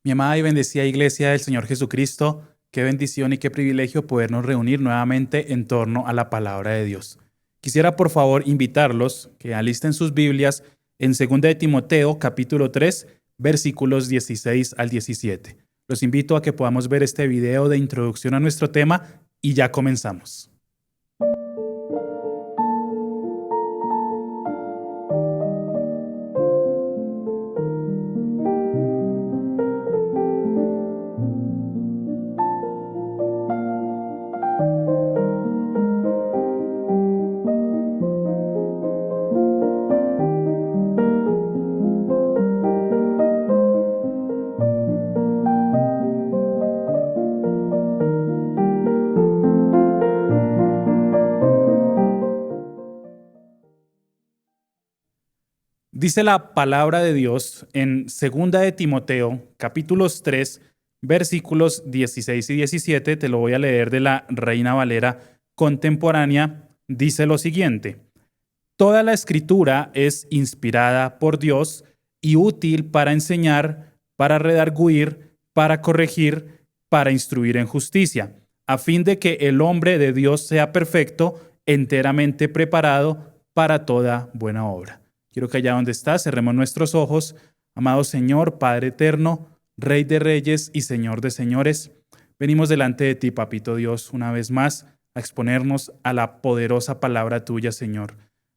Mi amada y bendecida Iglesia del Señor Jesucristo, qué bendición y qué privilegio podernos reunir nuevamente en torno a la palabra de Dios. Quisiera por favor invitarlos que alisten sus Biblias en 2 de Timoteo capítulo 3, versículos 16 al 17. Los invito a que podamos ver este video de introducción a nuestro tema y ya comenzamos. Dice la palabra de Dios en 2 de Timoteo, capítulos 3, versículos 16 y 17, te lo voy a leer de la Reina Valera contemporánea, dice lo siguiente: Toda la escritura es inspirada por Dios y útil para enseñar, para redarguir, para corregir, para instruir en justicia, a fin de que el hombre de Dios sea perfecto, enteramente preparado para toda buena obra. Quiero que allá donde estás cerremos nuestros ojos. Amado Señor, Padre eterno, Rey de reyes y Señor de señores, venimos delante de ti, Papito Dios, una vez más a exponernos a la poderosa palabra tuya, Señor,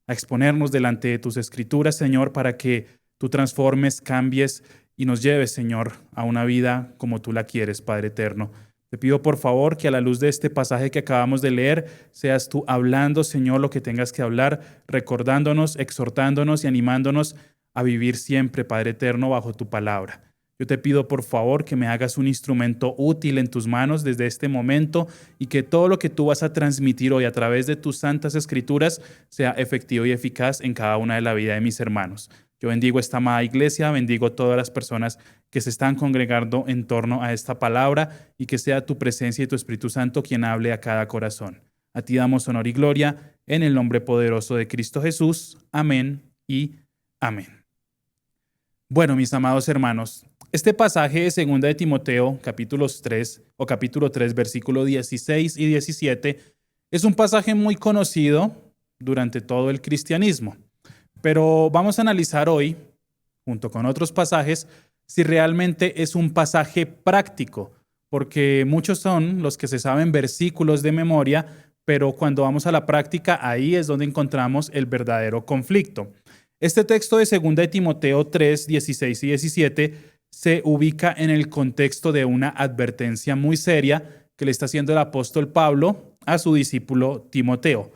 a exponernos delante de tus escrituras, Señor, para que tú transformes, cambies y nos lleves, Señor, a una vida como tú la quieres, Padre eterno. Te pido por favor que a la luz de este pasaje que acabamos de leer, seas tú hablando, Señor, lo que tengas que hablar, recordándonos, exhortándonos y animándonos a vivir siempre, Padre eterno, bajo tu palabra. Yo te pido por favor que me hagas un instrumento útil en tus manos desde este momento y que todo lo que tú vas a transmitir hoy a través de tus santas escrituras sea efectivo y eficaz en cada una de la vida de mis hermanos. Yo bendigo esta amada iglesia, bendigo todas las personas que se están congregando en torno a esta palabra y que sea tu presencia y tu Espíritu Santo quien hable a cada corazón. A ti damos honor y gloria en el nombre poderoso de Cristo Jesús. Amén y amén. Bueno, mis amados hermanos, este pasaje de 2 de Timoteo, capítulo 3, versículo 16 y 17, es un pasaje muy conocido durante todo el cristianismo. Pero vamos a analizar hoy, junto con otros pasajes, si realmente es un pasaje práctico, porque muchos son los que se saben versículos de memoria, pero cuando vamos a la práctica, ahí es donde encontramos el verdadero conflicto. Este texto de 2 de Timoteo 3, 16 y 17 se ubica en el contexto de una advertencia muy seria que le está haciendo el apóstol Pablo a su discípulo Timoteo.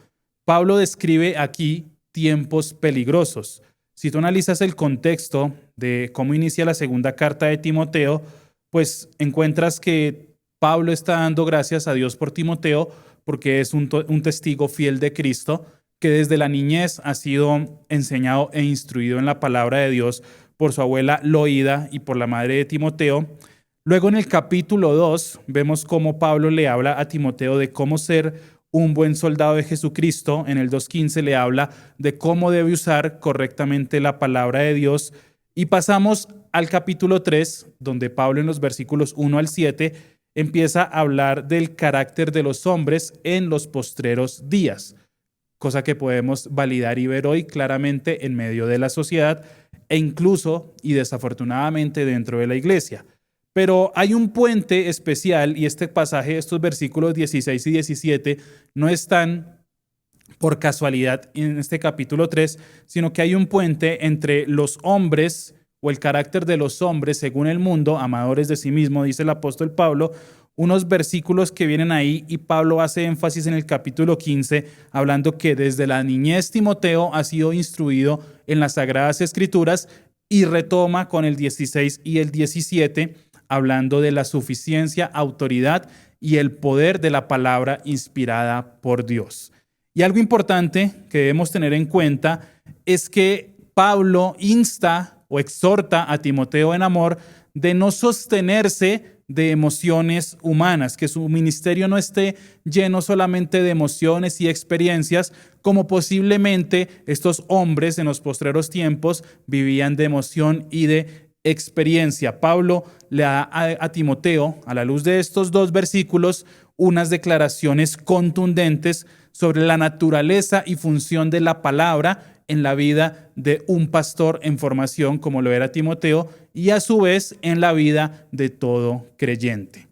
Pablo describe aquí tiempos peligrosos. Si tú analizas el contexto de cómo inicia la segunda carta de Timoteo, pues encuentras que Pablo está dando gracias a Dios por Timoteo porque es un testigo fiel de Cristo que desde la niñez ha sido enseñado e instruido en la palabra de Dios por su abuela Loída y por la madre de Timoteo. Luego en el capítulo 2 vemos cómo Pablo le habla a Timoteo de cómo ser un buen soldado de Jesucristo. En el 2.15 le habla de cómo debe usar correctamente la palabra de Dios. Y pasamos al capítulo 3, donde Pablo en los versículos 1 al 7 empieza a hablar del carácter de los hombres en los postreros días, cosa que podemos validar y ver hoy claramente en medio de la sociedad e incluso y desafortunadamente dentro de la iglesia. Pero hay un puente especial y este pasaje, estos versículos 16 y 17, no están por casualidad en este capítulo 3, sino que hay un puente entre los hombres o el carácter de los hombres según el mundo, amadores de sí mismo, dice el apóstol Pablo, unos versículos que vienen ahí y Pablo hace énfasis en el capítulo 15, hablando que desde la niñez Timoteo ha sido instruido en las Sagradas Escrituras y retoma con el 16 y el 17, hablando de la suficiencia, autoridad y el poder de la palabra inspirada por Dios. Y algo importante que debemos tener en cuenta es que Pablo insta o exhorta a Timoteo en amor de no sostenerse de emociones humanas, que su ministerio no esté lleno solamente de emociones y experiencias, como posiblemente estos hombres en los postreros tiempos vivían de emoción y de experiencia. Pablo le da a Timoteo, a la luz de estos dos versículos, unas declaraciones contundentes sobre la naturaleza y función de la palabra en la vida de un pastor en formación, como lo era Timoteo, y a su vez en la vida de todo creyente.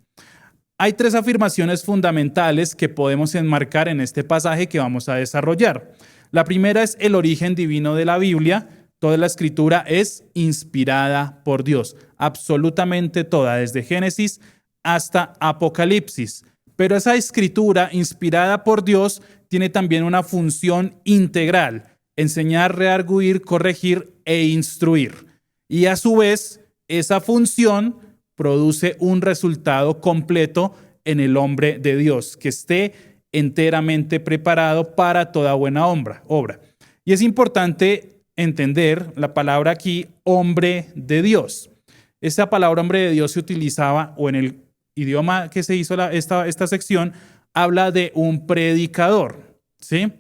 Hay tres afirmaciones fundamentales que podemos enmarcar en este pasaje que vamos a desarrollar. La primera es el origen divino de la Biblia. Toda la escritura es inspirada por Dios, absolutamente toda, desde Génesis hasta Apocalipsis. Pero esa escritura inspirada por Dios tiene también una función integral: enseñar, redarguir, corregir e instruir. Y a su vez, esa función produce un resultado completo en el hombre de Dios, que esté enteramente preparado para toda buena obra. Y es importante entender la palabra aquí, hombre de Dios. Esa palabra hombre de Dios se utilizaba, o en el idioma que se hizo esta sección, habla de un predicador, ¿sí?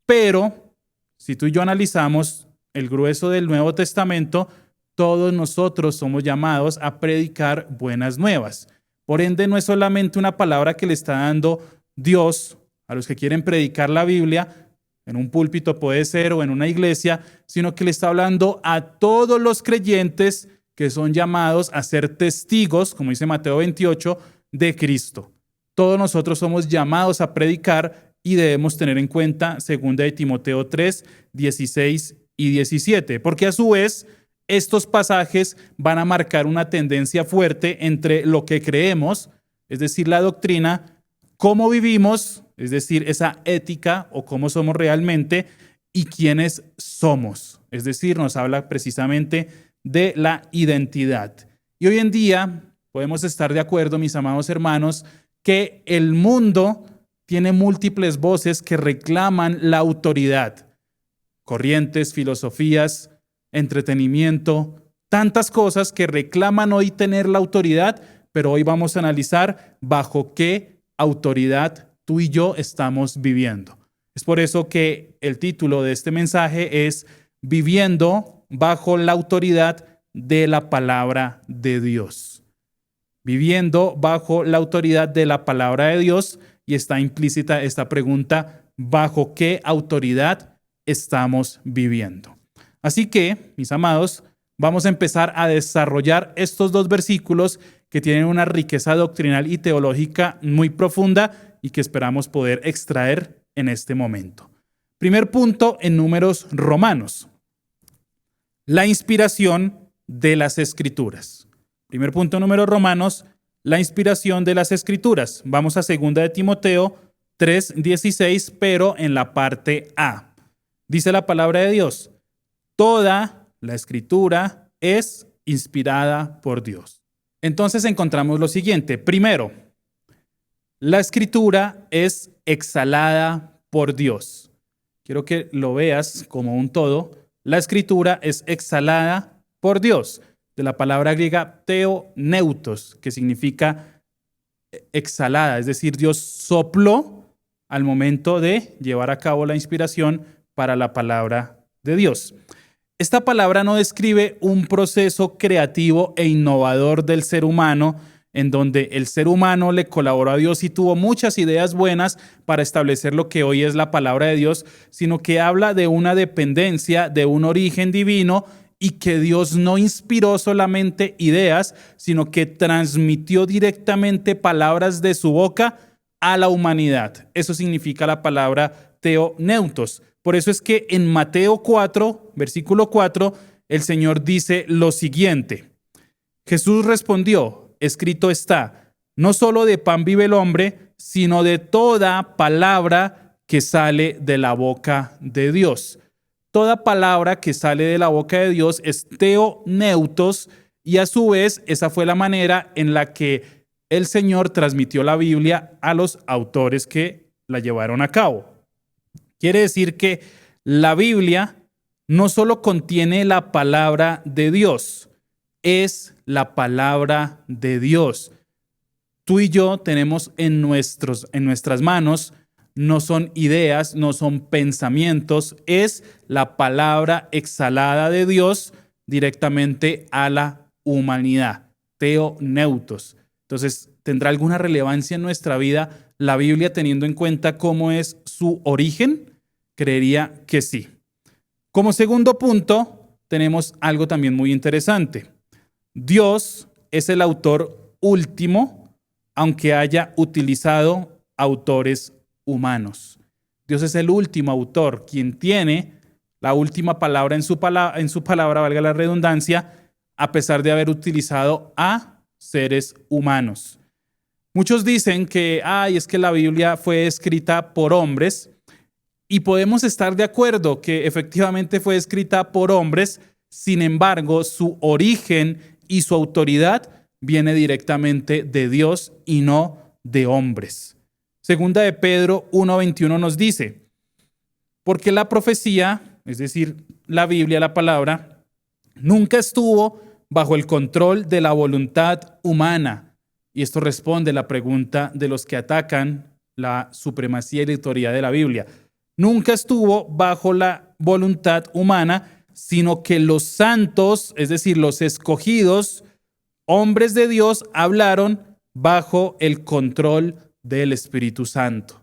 Pero si tú y yo analizamos el grueso del Nuevo Testamento, todos nosotros somos llamados a predicar buenas nuevas. Por ende, no es solamente una palabra que le está dando Dios a los que quieren predicar la Biblia, en un púlpito puede ser o en una iglesia, sino que le está hablando a todos los creyentes que son llamados a ser testigos, como dice Mateo 28, de Cristo. Todos nosotros somos llamados a predicar y debemos tener en cuenta 2 Timoteo 3, 16 y 17, porque a su vez estos pasajes van a marcar una tendencia fuerte entre lo que creemos, es decir, la doctrina, cómo vivimos, es decir, esa ética o cómo somos realmente, y quiénes somos. Es decir, nos habla precisamente de la identidad. Y hoy en día podemos estar de acuerdo, mis amados hermanos, que el mundo tiene múltiples voces que reclaman la autoridad. Corrientes, filosofías, entretenimiento, tantas cosas que reclaman hoy tener la autoridad, pero hoy vamos a analizar bajo qué autoridad tú y yo estamos viviendo. Es por eso que el título de este mensaje es Viviendo bajo la autoridad de la palabra de Dios. Viviendo bajo la autoridad de la palabra de Dios, y está implícita esta pregunta: ¿bajo qué autoridad estamos viviendo? Así que, mis amados, vamos a empezar a desarrollar estos dos versículos que tienen una riqueza doctrinal y teológica muy profunda y que esperamos poder extraer en este momento. Primer punto en Números Romanos: la inspiración de las Escrituras. Primer punto en Números Romanos: la inspiración de las Escrituras. Vamos a 2 de Timoteo 3:16, pero en la parte A. Dice la palabra de Dios: toda la Escritura es inspirada por Dios. Entonces encontramos lo siguiente. Primero, la Escritura es exhalada por Dios. Quiero que lo veas como un todo. La Escritura es exhalada por Dios, de la palabra griega theoneutos, que significa exhalada, es decir, Dios sopló al momento de llevar a cabo la inspiración para la palabra de Dios. Esta palabra no describe un proceso creativo e innovador del ser humano, en donde el ser humano le colaboró a Dios y tuvo muchas ideas buenas para establecer lo que hoy es la palabra de Dios, sino que habla de una dependencia, de un origen divino, y que Dios no inspiró solamente ideas, sino que transmitió directamente palabras de su boca a la humanidad. Eso significa la palabra theoneutos. Por eso es que en Mateo 4, versículo 4, el Señor dice lo siguiente: Jesús respondió, escrito está, no solo de pan vive el hombre, sino de toda palabra que sale de la boca de Dios. Toda palabra que sale de la boca de Dios es theoneutos, y a su vez esa fue la manera en la que el Señor transmitió la Biblia a los autores que la llevaron a cabo. Quiere decir que la Biblia no solo contiene la palabra de Dios, es la palabra de Dios. Tú y yo tenemos en nuestras manos, no son ideas, no son pensamientos, es la palabra exhalada de Dios directamente a la humanidad, theoneutos. Entonces, ¿tendrá alguna relevancia en nuestra vida la Biblia teniendo en cuenta cómo es su origen? Creería que sí. Como segundo punto, tenemos algo también muy interesante. Dios es el autor último, aunque haya utilizado autores humanos. Dios es el último autor, quien tiene la última palabra en su palabra, valga la redundancia, a pesar de haber utilizado a seres humanos. Muchos dicen que es que la Biblia fue escrita por hombres, y podemos estar de acuerdo que efectivamente fue escrita por hombres, sin embargo, su origen y su autoridad viene directamente de Dios y no de hombres. Segunda de Pedro 1:21 nos dice, porque la profecía, es decir, la Biblia, la palabra, nunca estuvo bajo el control de la voluntad humana. Y esto responde a la pregunta de los que atacan la supremacía y la autoridad de la Biblia. Nunca estuvo bajo la voluntad humana, sino que los santos, es decir, los escogidos, hombres de Dios, hablaron bajo el control del Espíritu Santo.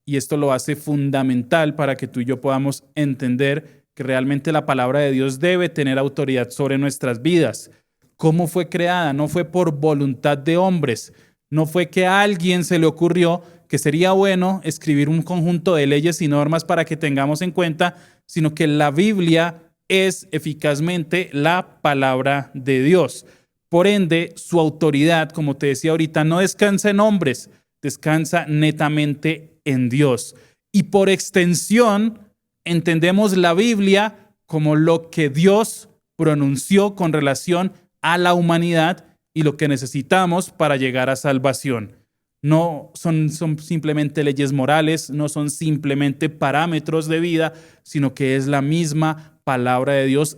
Y esto lo hace fundamental para que tú y yo podamos entender que realmente la palabra de Dios debe tener autoridad sobre nuestras vidas. ¿Cómo fue creada? No fue por voluntad de hombres. No fue que a alguien se le ocurrió que sería bueno escribir un conjunto de leyes y normas para que tengamos en cuenta, sino que la Biblia es eficazmente la palabra de Dios. Por ende, su autoridad, como te decía ahorita, no descansa en hombres, descansa netamente en Dios. Y por extensión, entendemos la Biblia como lo que Dios pronunció con relación a la humanidad y lo que necesitamos para llegar a salvación. No son simplemente leyes morales, no son simplemente parámetros de vida, sino que es la misma palabra de Dios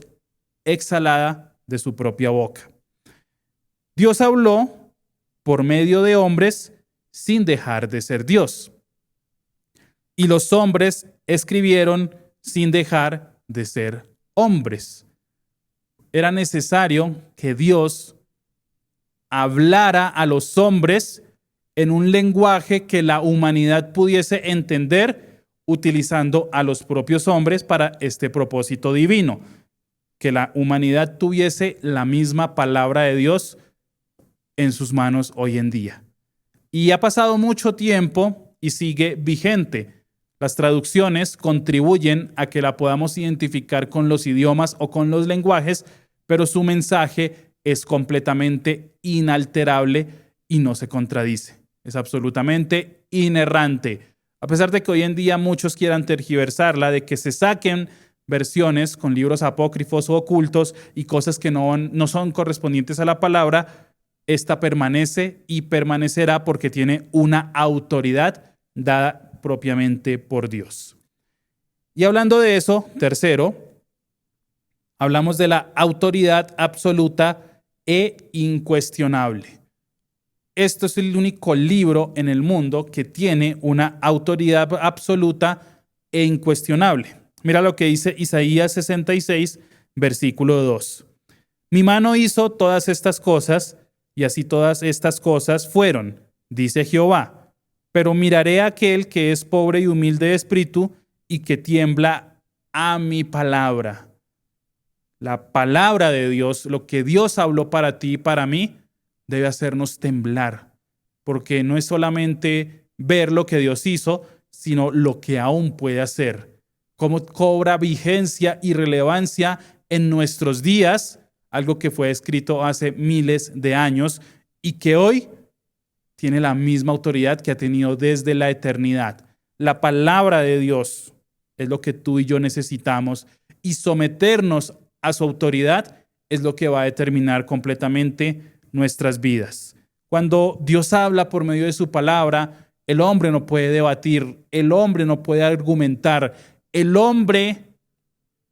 exhalada de su propia boca. Dios habló por medio de hombres sin dejar de ser Dios. Y los hombres escribieron sin dejar de ser hombres. Era necesario que Dios hablara a los hombres en un lenguaje que la humanidad pudiese entender, utilizando a los propios hombres para este propósito divino. Que la humanidad tuviese la misma palabra de Dios en sus manos hoy en día. Y ha pasado mucho tiempo y sigue vigente. Las traducciones contribuyen a que la podamos identificar con los idiomas o con los lenguajes, pero su mensaje es completamente inalterable y no se contradice. Es absolutamente inerrante. A pesar de que hoy en día muchos quieran tergiversarla, de que se saquen versiones con libros apócrifos o ocultos y cosas que no son correspondientes a la palabra, esta permanece y permanecerá porque tiene una autoridad dada propiamente por Dios. Y hablando de eso, tercero, hablamos de la autoridad absoluta e incuestionable. Esto es el único libro en el mundo que tiene una autoridad absoluta e incuestionable. Mira lo que dice Isaías 66, versículo 2. Mi mano hizo todas estas cosas, y así todas estas cosas fueron, dice Jehová. Pero miraré a aquel que es pobre y humilde de espíritu y que tiembla a mi palabra. La palabra de Dios, lo que Dios habló para ti y para mí, debe hacernos temblar, porque no es solamente ver lo que Dios hizo, sino lo que aún puede hacer. Cómo cobra vigencia y relevancia en nuestros días, algo que fue escrito hace miles de años y que hoy tiene la misma autoridad que ha tenido desde la eternidad. La palabra de Dios es lo que tú y yo necesitamos y someternos a su autoridad es lo que va a determinar completamente nuestras vidas. Cuando Dios habla por medio de su palabra, el hombre no puede debatir, el hombre no puede argumentar, el hombre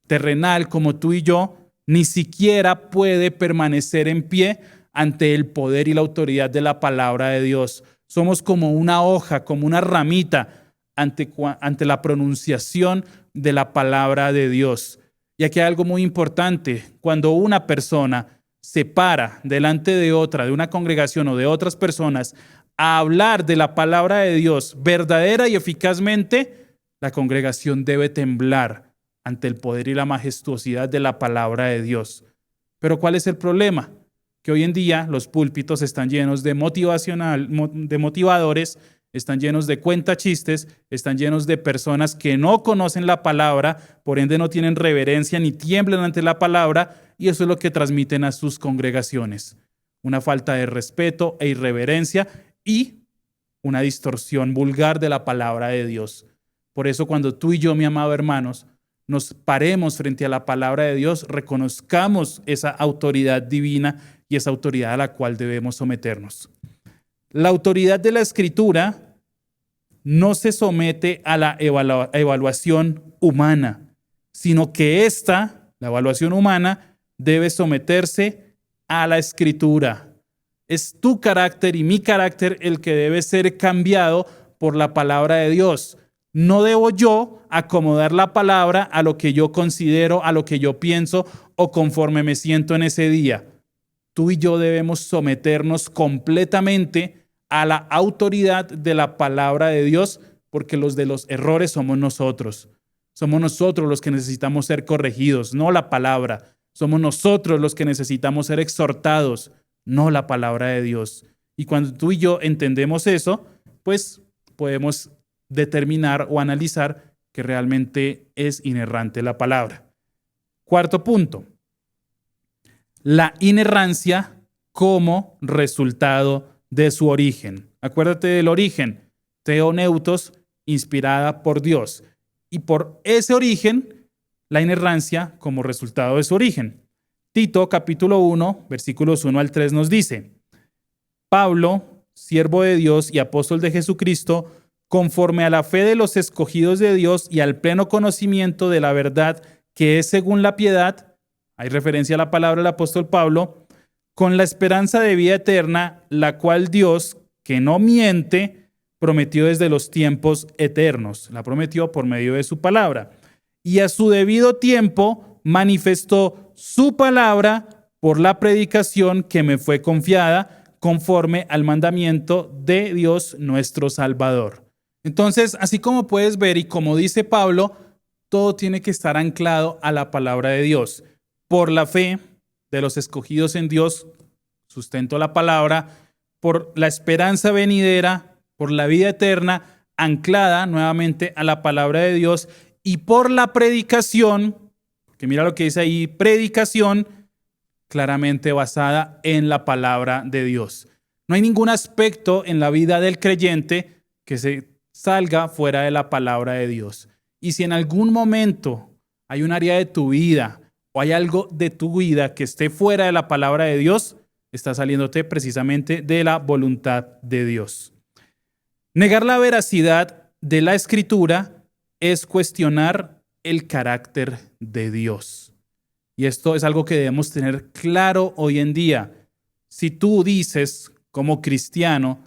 terrenal como tú y yo ni siquiera puede permanecer en pie ante el poder y la autoridad de la palabra de Dios. Somos como una hoja, como una ramita ante la pronunciación de la palabra de Dios. Y aquí hay algo muy importante. Cuando una persona se para delante de otra, de una congregación o de otras personas, a hablar de la palabra de Dios verdadera y eficazmente, la congregación debe temblar ante el poder y la majestuosidad de la palabra de Dios. Pero ¿cuál es el problema? Que hoy en día los púlpitos están llenos de motivadores, están llenos de cuentachistes, están llenos de personas que no conocen la palabra, por ende no tienen reverencia ni tiemblan ante la palabra, y eso es lo que transmiten a sus congregaciones. Una falta de respeto e irreverencia y una distorsión vulgar de la palabra de Dios. Por eso cuando tú y yo, mi amado hermanos, nos paremos frente a la palabra de Dios, reconozcamos esa autoridad divina y esa autoridad a la cual debemos someternos. La autoridad de la Escritura no se somete a la evaluación humana, sino que la evaluación humana, debe someterse a la Escritura. Es tu carácter y mi carácter el que debe ser cambiado por la palabra de Dios. No debo yo acomodar la palabra a lo que yo considero, a lo que yo pienso o conforme me siento en ese día. Tú y yo debemos someternos completamente a la autoridad de la palabra de Dios, porque los de los errores somos nosotros. Somos nosotros los que necesitamos ser corregidos, no la palabra. Somos nosotros los que necesitamos ser exhortados, no la palabra de Dios. Y cuando tú y yo entendemos eso, pues podemos determinar o analizar que realmente es inerrante la palabra. Cuarto punto, la inerrancia como resultado de su origen. Acuérdate del origen, theoneutos, inspirada por Dios. Y por ese origen, la inerrancia como resultado de su origen. Tito capítulo 1, versículos 1 al 3 nos dice: Pablo, siervo de Dios y apóstol de Jesucristo, conforme a la fe de los escogidos de Dios y al pleno conocimiento de la verdad que es según la piedad, hay referencia a la palabra del apóstol Pablo, con la esperanza de vida eterna, la cual Dios, que no miente, prometió desde los tiempos eternos. La prometió por medio de su palabra. Y a su debido tiempo manifestó su palabra por la predicación que me fue confiada, conforme al mandamiento de Dios nuestro Salvador. Entonces, así como puedes ver y como dice Pablo, todo tiene que estar anclado a la palabra de Dios. Por la fe de los escogidos en Dios, sustento la palabra, por la esperanza venidera, por la vida eterna, anclada nuevamente a la palabra de Dios, y por la predicación, que mira lo que dice ahí, predicación, claramente basada en la palabra de Dios. No hay ningún aspecto en la vida del creyente que se salga fuera de la palabra de Dios. Y si en algún momento hay un área de tu vida o hay algo de tu vida que esté fuera de la palabra de Dios, está saliéndote precisamente de la voluntad de Dios. Negar la veracidad de la Escritura es cuestionar el carácter de Dios. Y esto es algo que debemos tener claro hoy en día. Si tú dices como cristiano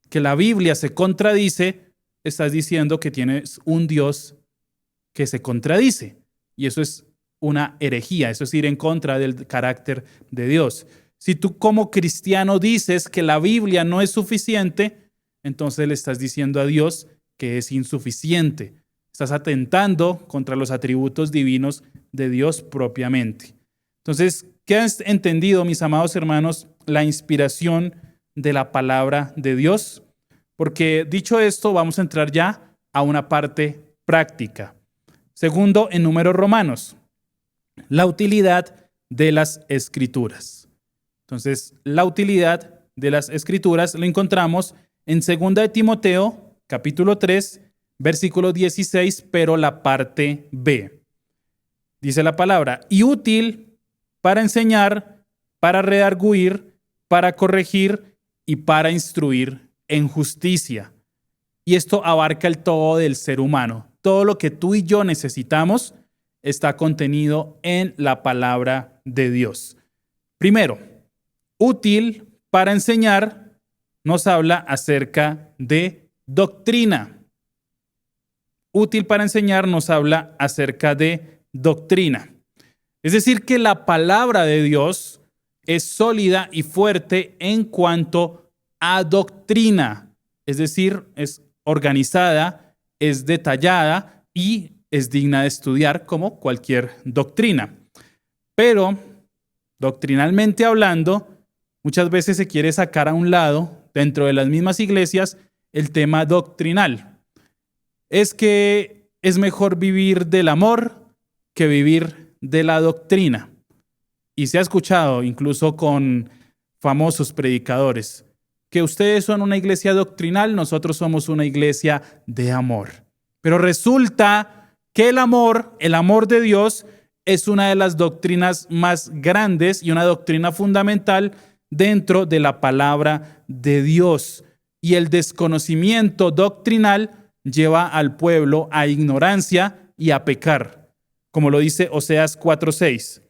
que la Biblia se contradice, estás diciendo que tienes un Dios que se contradice. Y eso es una herejía, eso es ir en contra del carácter de Dios. Si tú como cristiano dices que la Biblia no es suficiente, entonces le estás diciendo a Dios que es insuficiente. Estás atentando contra los atributos divinos de Dios propiamente. Entonces, ¿qué has entendido, mis amados hermanos, la inspiración de la palabra de Dios? Porque dicho esto, vamos a entrar ya a una parte práctica. Segundo, en números romanos, la utilidad de las Escrituras. Entonces, la utilidad de las Escrituras lo encontramos en 2 de Timoteo, capítulo 3, versículo 16, pero la parte B. Dice la palabra, y útil para enseñar, para redarguir, para corregir y para instruir en justicia. Y esto abarca el todo del ser humano. Todo lo que tú y yo necesitamos está contenido en la palabra de Dios. Primero, útil para enseñar, nos habla acerca de doctrina. Útil para enseñar nos habla acerca de doctrina. Es decir, que la palabra de Dios es sólida y fuerte en cuanto a doctrina, es decir, es organizada, es detallada y es digna de estudiar como cualquier doctrina. Pero, doctrinalmente hablando, muchas veces se quiere sacar a un lado, dentro de las mismas iglesias, el tema doctrinal. Es que es mejor vivir del amor que vivir de la doctrina. Y se ha escuchado incluso con famosos predicadores que ustedes son una iglesia doctrinal, nosotros somos una iglesia de amor. Pero resulta que el amor de Dios, es una de las doctrinas más grandes y una doctrina fundamental dentro de la palabra de Dios. Y el desconocimiento doctrinal lleva al pueblo a ignorancia y a pecar. Como lo dice Oseas 4:6.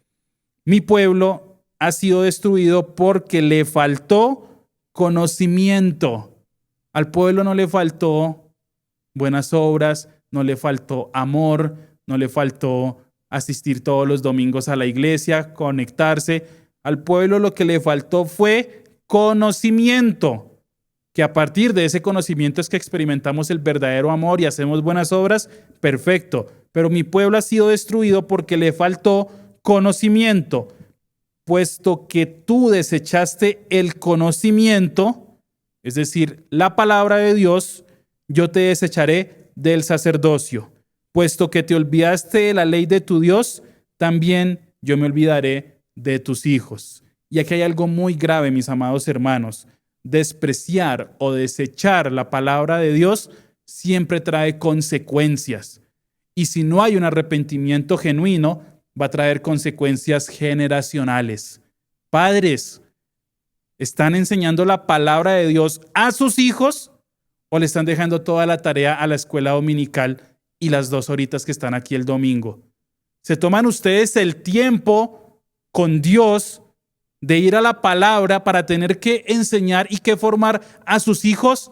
Mi pueblo ha sido destruido porque le faltó conocimiento. Al pueblo no le faltó buenas obras, no le faltó amor, no le faltó asistir todos los domingos a la iglesia, conectarse. Al pueblo lo que le faltó fue conocimiento, que a partir de ese conocimiento es que experimentamos el verdadero amor y hacemos buenas obras, perfecto. Pero mi pueblo ha sido destruido porque le faltó conocimiento. Puesto que tú desechaste el conocimiento, es decir, la palabra de Dios, yo te desecharé del sacerdocio. Puesto que te olvidaste de la ley de tu Dios, también yo me olvidaré de tus hijos. Y aquí hay algo muy grave, mis amados hermanos. Despreciar o desechar la palabra de Dios siempre trae consecuencias. Y si no hay un arrepentimiento genuino, va a traer consecuencias generacionales. Padres, ¿están enseñando la palabra de Dios a sus hijos o le están dejando toda la tarea a la escuela dominical y las 2 horitas que están aquí el domingo? ¿Se toman ustedes el tiempo con Dios de ir a la palabra para tener que enseñar y que formar a sus hijos?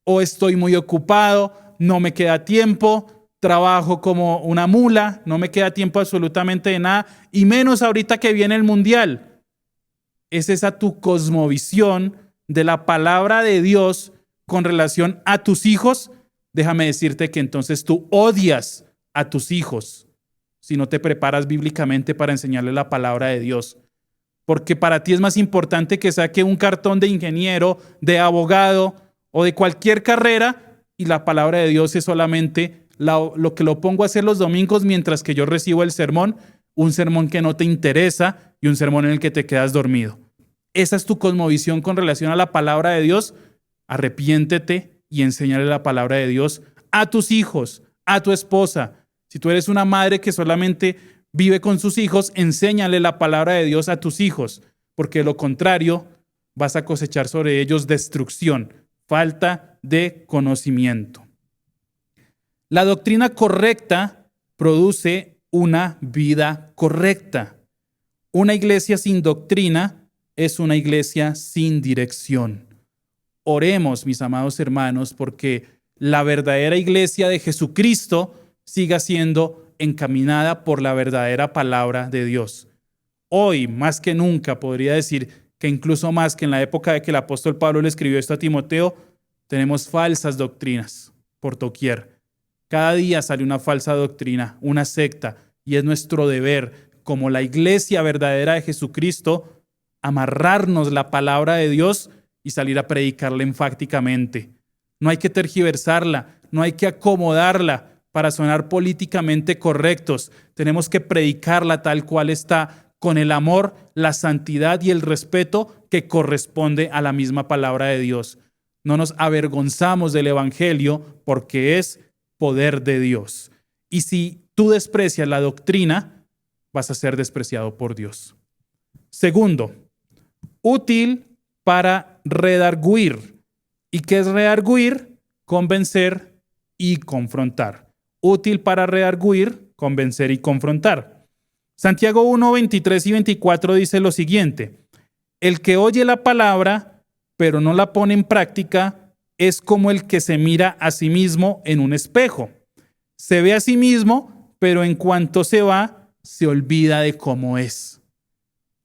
¿O estoy muy ocupado, no me queda tiempo, trabajo como una mula, no me queda tiempo absolutamente de nada, y menos ahorita que viene el mundial? ¿Es esa tu cosmovisión de la palabra de Dios con relación a tus hijos? Déjame decirte que entonces tú odias a tus hijos si no te preparas bíblicamente para enseñarles la palabra de Dios. Porque para ti es más importante que saque un cartón de ingeniero, de abogado o de cualquier carrera, y la palabra de Dios es solamente lo que lo pongo a hacer los domingos mientras que yo recibo el sermón, un sermón que no te interesa y un sermón en el que te quedas dormido. ¿Esa es tu cosmovisión con relación a la palabra de Dios? Arrepiéntete y enséñale la palabra de Dios a tus hijos, a tu esposa. Si tú eres una madre que solamente vive con sus hijos, enséñale la palabra de Dios a tus hijos, porque de lo contrario vas a cosechar sobre ellos destrucción, falta de conocimiento. La doctrina correcta produce una vida correcta. Una iglesia sin doctrina es una iglesia sin dirección. Oremos, mis amados hermanos, porque la verdadera iglesia de Jesucristo siga siendo encaminada por la verdadera palabra de Dios. Hoy, más que nunca, podría decir que incluso más que en la época de que el apóstol Pablo le escribió esto a Timoteo, tenemos falsas doctrinas por doquier. Cada día sale una falsa doctrina, una secta, y es nuestro deber, como la iglesia verdadera de Jesucristo, amarrarnos la palabra de Dios y salir a predicarla enfáticamente. No hay que tergiversarla, no hay que acomodarla para sonar políticamente correctos. Tenemos que predicarla tal cual está, con el amor, la santidad y el respeto que corresponde a la misma palabra de Dios. No nos avergonzamos del evangelio porque es poder de Dios. Y si tú desprecias la doctrina, vas a ser despreciado por Dios. Segundo, útil para redarguir. ¿Y qué es redarguir? Convencer y confrontar. Útil para redarguir, convencer y confrontar. Santiago 1, 23 y 24 dice lo siguiente: el que oye la palabra, pero no la pone en práctica, es como el que se mira a sí mismo en un espejo. Se ve a sí mismo, pero en cuanto se va, se olvida de cómo es.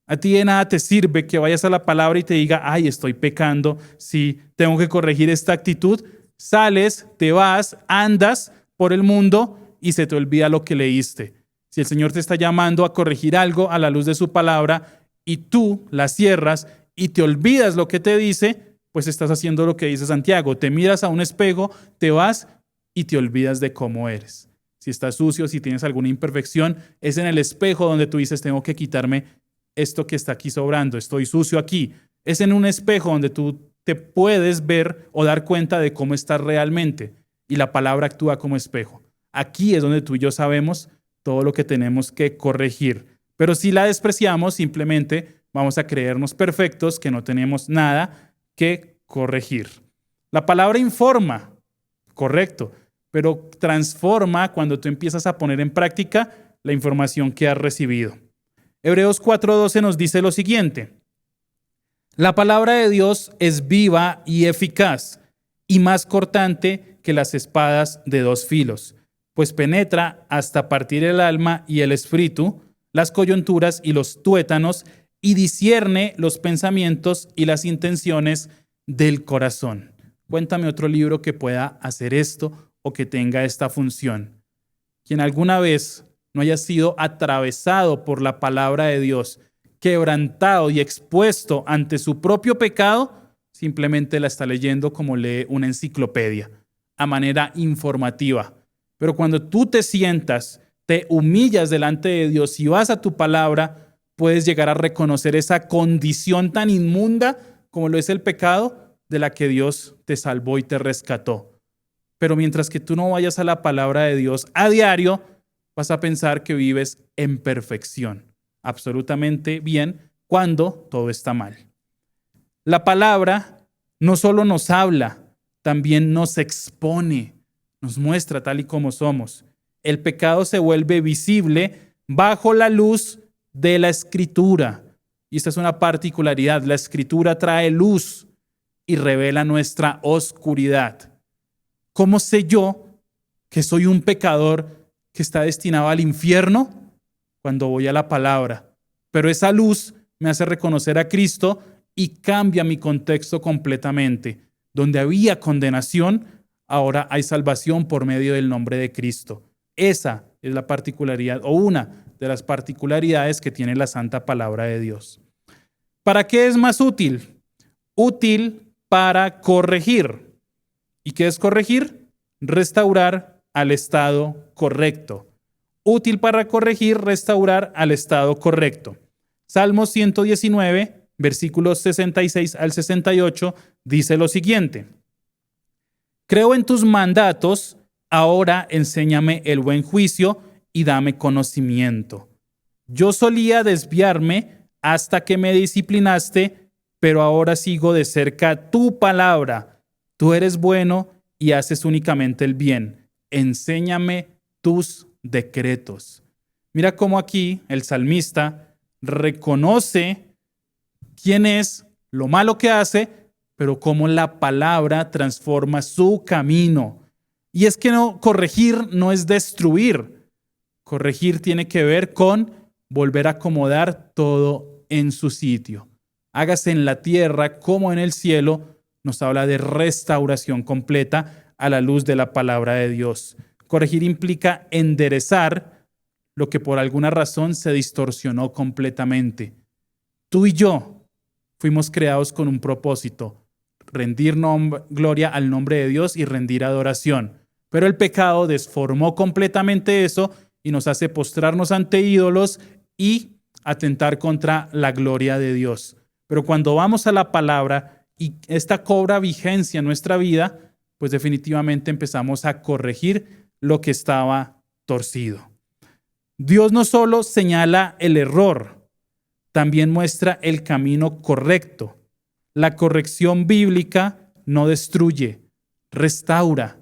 A ti de nada te sirve que vayas a la palabra y te diga, ay, estoy pecando, sí, tengo que corregir esta actitud. Sales, te vas, andas por el mundo y se te olvida lo que leíste. Si el Señor te está llamando a corregir algo a la luz de su palabra y tú la cierras y te olvidas lo que te dice, pues estás haciendo lo que dice Santiago. Te miras a un espejo, te vas y te olvidas de cómo eres. Si estás sucio, si tienes alguna imperfección, es en el espejo donde tú dices, tengo que quitarme esto que está aquí sobrando, estoy sucio aquí. Es en un espejo donde tú te puedes ver o dar cuenta de cómo estás realmente. Y la palabra actúa como espejo. Aquí es donde tú y yo sabemos todo lo que tenemos que corregir. Pero si la despreciamos, simplemente vamos a creernos perfectos, que no tenemos nada que corregir. La palabra informa, correcto, pero transforma cuando tú empiezas a poner en práctica la información que has recibido. Hebreos 4:12 nos dice lo siguiente: la palabra de Dios es viva y eficaz y más cortante que las espadas de dos filos, pues penetra hasta partir el alma y el espíritu, las coyunturas y los tuétanos, y discierne los pensamientos y las intenciones del corazón. Cuéntame otro libro que pueda hacer esto o que tenga esta función. Quien alguna vez no haya sido atravesado por la palabra de Dios, quebrantado y expuesto ante su propio pecado, simplemente la está leyendo como lee una enciclopedia, a manera informativa. Pero cuando tú te sientas, te humillas delante de Dios y vas a tu palabra, puedes llegar a reconocer esa condición tan inmunda como lo es el pecado, de la que Dios te salvó y te rescató. Pero mientras que tú no vayas a la palabra de Dios a diario, vas a pensar que vives en perfección, absolutamente bien, cuando todo está mal. La palabra no solo nos habla, también nos expone, nos muestra tal y como somos. El pecado se vuelve visible bajo la luz de la Escritura. Y esta es una particularidad. La Escritura trae luz y revela nuestra oscuridad. ¿Cómo sé yo que soy un pecador que está destinado al infierno? Cuando voy a la palabra. Pero esa luz me hace reconocer a Cristo y cambia mi contexto completamente. Donde había condenación, ahora hay salvación por medio del nombre de Cristo. Esa es la particularidad o una de las particularidades que tiene la santa palabra de Dios. ¿Para qué es más útil? Útil para corregir. ¿Y qué es corregir? Restaurar al estado correcto. Útil para corregir, restaurar al estado correcto. Salmo 119, versículos 66 al 68, dice lo siguiente: creo en tus mandatos, ahora enséñame el buen juicio y dame conocimiento. Yo solía desviarme hasta que me disciplinaste, pero ahora sigo de cerca tu palabra. Tú eres bueno y haces únicamente el bien. Enséñame tus decretos. Mira cómo aquí el salmista reconoce quién es, lo malo que hace, pero cómo la palabra transforma su camino. Y es que corregir no es destruir. Corregir tiene que ver con volver a acomodar todo en su sitio. Hágase en la tierra como en el cielo, nos habla de restauración completa a la luz de la palabra de Dios. Corregir implica enderezar lo que por alguna razón se distorsionó completamente. Tú y yo fuimos creados con un propósito: rendir gloria al nombre de Dios y rendir adoración. Pero el pecado desformó completamente eso y nos hace postrarnos ante ídolos y atentar contra la gloria de Dios. Pero cuando vamos a la palabra y esta cobra vigencia en nuestra vida, pues definitivamente empezamos a corregir lo que estaba torcido. Dios no solo señala el error, también muestra el camino correcto. La corrección bíblica no destruye, restaura.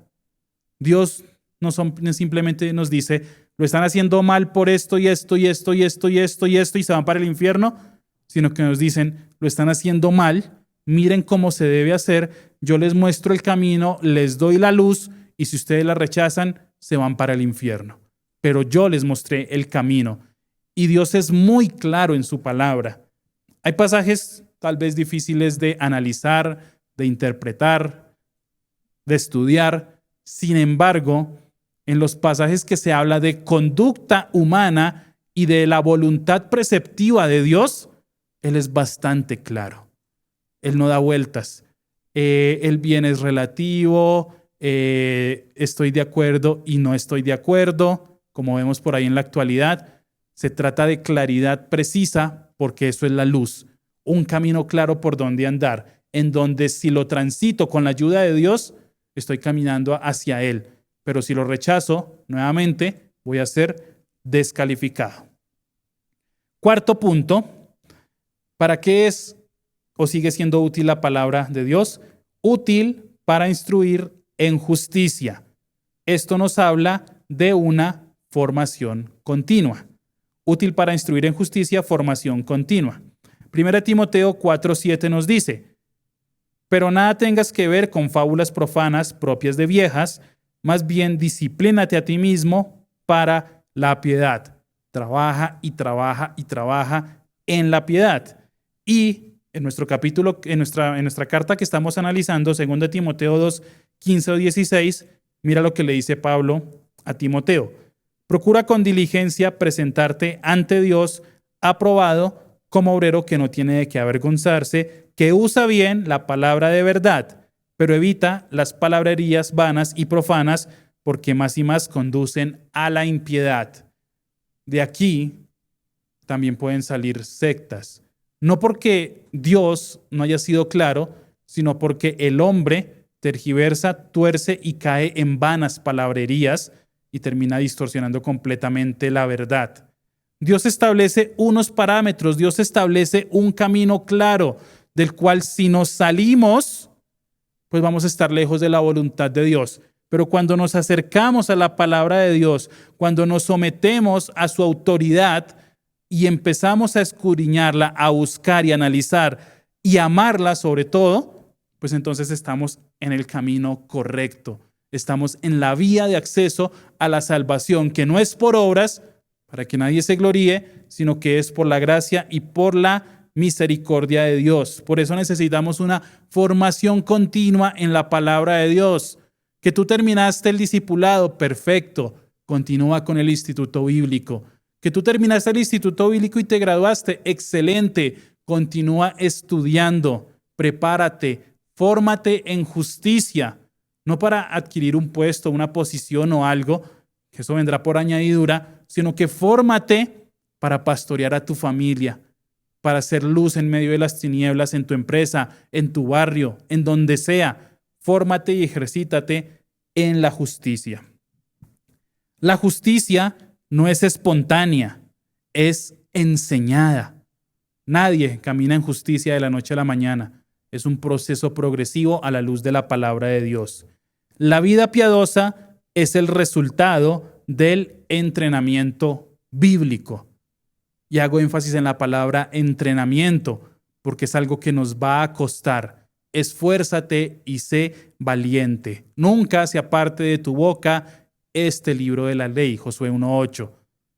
Dios no simplemente nos dice, lo están haciendo mal por esto y esto y esto y esto y esto y esto y se van para el infierno, sino que nos dicen, lo están haciendo mal, miren cómo se debe hacer, yo les muestro el camino, les doy la luz y si ustedes la rechazan, se van para el infierno. Pero yo les mostré el camino. Y Dios es muy claro en su palabra. Hay pasajes tal vez difíciles de analizar, de interpretar, de estudiar. Sin embargo, en los pasajes que se habla de conducta humana y de la voluntad preceptiva de Dios, Él es bastante claro. Él no da vueltas. El bien es relativo, estoy de acuerdo y no estoy de acuerdo, como vemos por ahí en la actualidad. Se trata de claridad precisa porque eso es la luz. Un camino claro por donde andar, en donde si lo transito con la ayuda de Dios, estoy caminando hacia Él. Pero si lo rechazo, nuevamente voy a ser descalificado. Cuarto punto, ¿para qué es o sigue siendo útil la palabra de Dios? Útil para instruir en justicia. Esto nos habla de una formación continua. Útil para instruir en justicia, formación continua. 1 Timoteo 4:7 nos dice: pero nada tengas que ver con fábulas profanas propias de viejas, más bien disciplínate a ti mismo para la piedad. Trabaja y trabaja y trabaja en la piedad. Y en nuestro capítulo, en nuestra carta que estamos analizando, 2 Timoteo 2:15 o 16, mira lo que le dice Pablo a Timoteo. Procura con diligencia presentarte ante Dios aprobado como obrero que no tiene de qué avergonzarse, que usa bien la palabra de verdad, pero evita las palabrerías vanas y profanas, porque más y más conducen a la impiedad. De aquí también pueden salir sectas. No porque Dios no haya sido claro, sino porque el hombre tergiversa, tuerce y cae en vanas palabrerías y termina distorsionando completamente la verdad. Dios establece unos parámetros, Dios establece un camino claro, del cual si nos salimos, pues vamos a estar lejos de la voluntad de Dios. Pero cuando nos acercamos a la palabra de Dios, cuando nos sometemos a su autoridad y empezamos a escudriñarla, a buscar y analizar y amarla sobre todo, pues entonces estamos en el camino correcto. Estamos en la vía de acceso a la salvación, que no es por obras, para que nadie se gloríe, sino que es por la gracia y por la misericordia de Dios. Por eso necesitamos una formación continua en la palabra de Dios. Que tú terminaste el discipulado, perfecto, continúa con el instituto bíblico. Que tú terminaste el instituto bíblico y te graduaste, excelente, continúa estudiando, prepárate, fórmate en justicia, no para adquirir un puesto, una posición o algo, que eso vendrá por añadidura, sino que fórmate para pastorear a tu familia, para hacer luz en medio de las tinieblas en tu empresa, en tu barrio, en donde sea. Fórmate y ejercítate en la justicia. La justicia no es espontánea, es enseñada. Nadie camina en justicia de la noche a la mañana. Es un proceso progresivo a la luz de la palabra de Dios. La vida piadosa es el resultado del entrenamiento bíblico. Y hago énfasis en la palabra entrenamiento, porque es algo que nos va a costar. Esfuérzate y sé valiente. Nunca se aparte de tu boca este libro de la ley, Josué 1:8.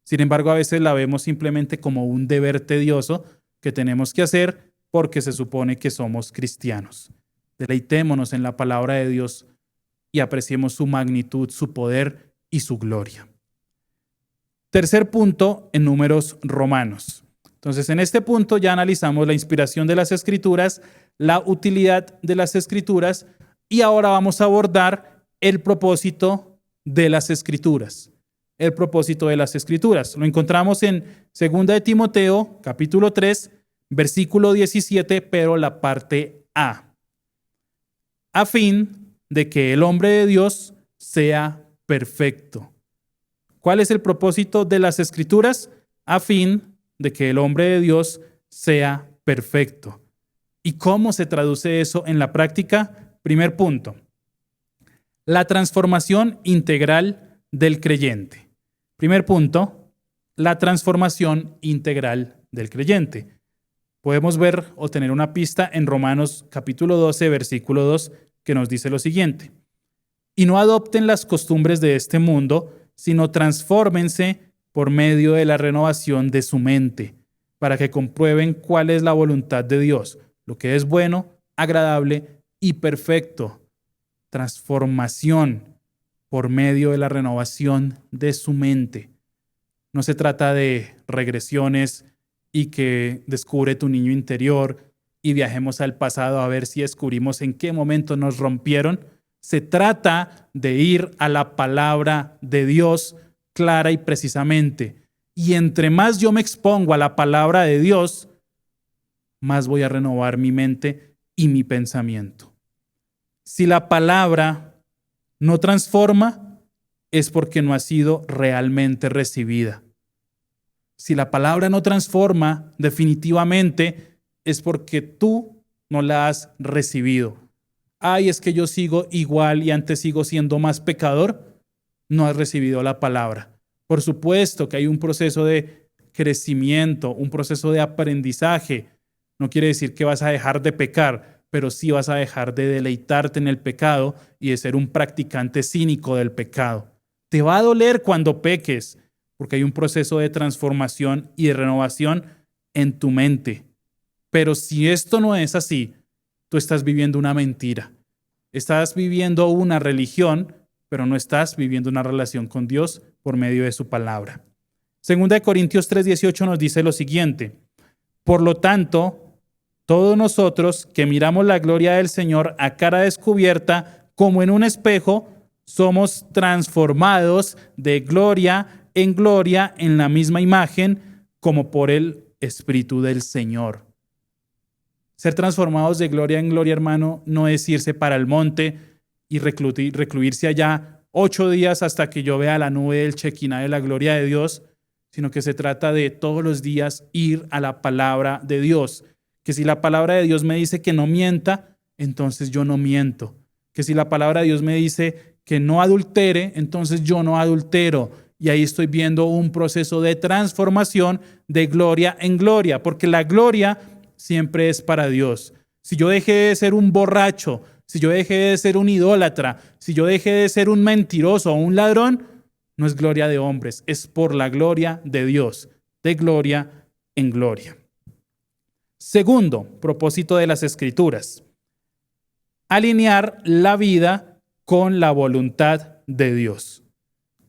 Sin embargo, a veces la vemos simplemente como un deber tedioso que tenemos que hacer porque se supone que somos cristianos. Deleitémonos en la palabra de Dios y apreciemos su magnitud, su poder y su gloria. Tercer punto en Números Romanos. Entonces, en este punto ya analizamos la inspiración de las Escrituras, la utilidad de las Escrituras y ahora vamos a abordar el propósito de las Escrituras. El propósito de las Escrituras. Lo encontramos en 2 Timoteo, capítulo 3, versículo 17, pero la parte A. A fin de que el hombre de Dios sea perfecto. ¿Cuál es el propósito de las Escrituras? A fin de que el hombre de Dios sea perfecto. ¿Y cómo se traduce eso en la práctica? Primer punto. La transformación integral del creyente. Primer punto, la transformación integral del creyente. Podemos ver o tener una pista en Romanos capítulo 12, versículo 2, que nos dice lo siguiente. Y no adopten las costumbres de este mundo, sino transfórmense por medio de la renovación de su mente, para que comprueben cuál es la voluntad de Dios, lo que es bueno, agradable y perfecto. Transformación por medio de la renovación de su mente. No se trata de regresiones y que descubre tu niño interior y viajemos al pasado a ver si descubrimos en qué momento nos rompieron. Se trata de ir a la palabra de Dios clara y precisamente. Y entre más yo me expongo a la palabra de Dios, más voy a renovar mi mente y mi pensamiento. Si la palabra no transforma, es porque no ha sido realmente recibida. Si la palabra no transforma, definitivamente es porque tú no la has recibido. Ay, es que yo sigo igual y antes sigo siendo más pecador. No has recibido la palabra. Por supuesto que hay un proceso de crecimiento, un proceso de aprendizaje. No quiere decir que vas a dejar de pecar, pero sí vas a dejar de deleitarte en el pecado y de ser un practicante cínico del pecado. Te va a doler cuando peques, porque hay un proceso de transformación y de renovación en tu mente. Pero si esto no es así, tú estás viviendo una mentira. Estás viviendo una religión, pero no estás viviendo una relación con Dios por medio de su palabra. Segunda de Corintios 3:18 nos dice lo siguiente: por lo tanto, todos nosotros que miramos la gloria del Señor a cara descubierta, como en un espejo, somos transformados de gloria en la misma imagen, como por el Espíritu del Señor. Ser transformados de gloria en gloria, hermano, no es irse para el monte y recluirse allá 8 días hasta que yo vea la nube del Shekinah de la gloria de Dios, sino que se trata de todos los días ir a la palabra de Dios. Que si la palabra de Dios me dice que no mienta, entonces yo no miento. Que si la palabra de Dios me dice que no adultere, entonces yo no adultero. Y ahí estoy viendo un proceso de transformación de gloria en gloria, porque la gloria siempre es para Dios. Si yo dejé de ser un borracho, si yo dejé de ser un idólatra, si yo dejé de ser un mentiroso o un ladrón, no es gloria de hombres, es por la gloria de Dios, de gloria en gloria. Segundo propósito de las Escrituras: alinear la vida con la voluntad de Dios.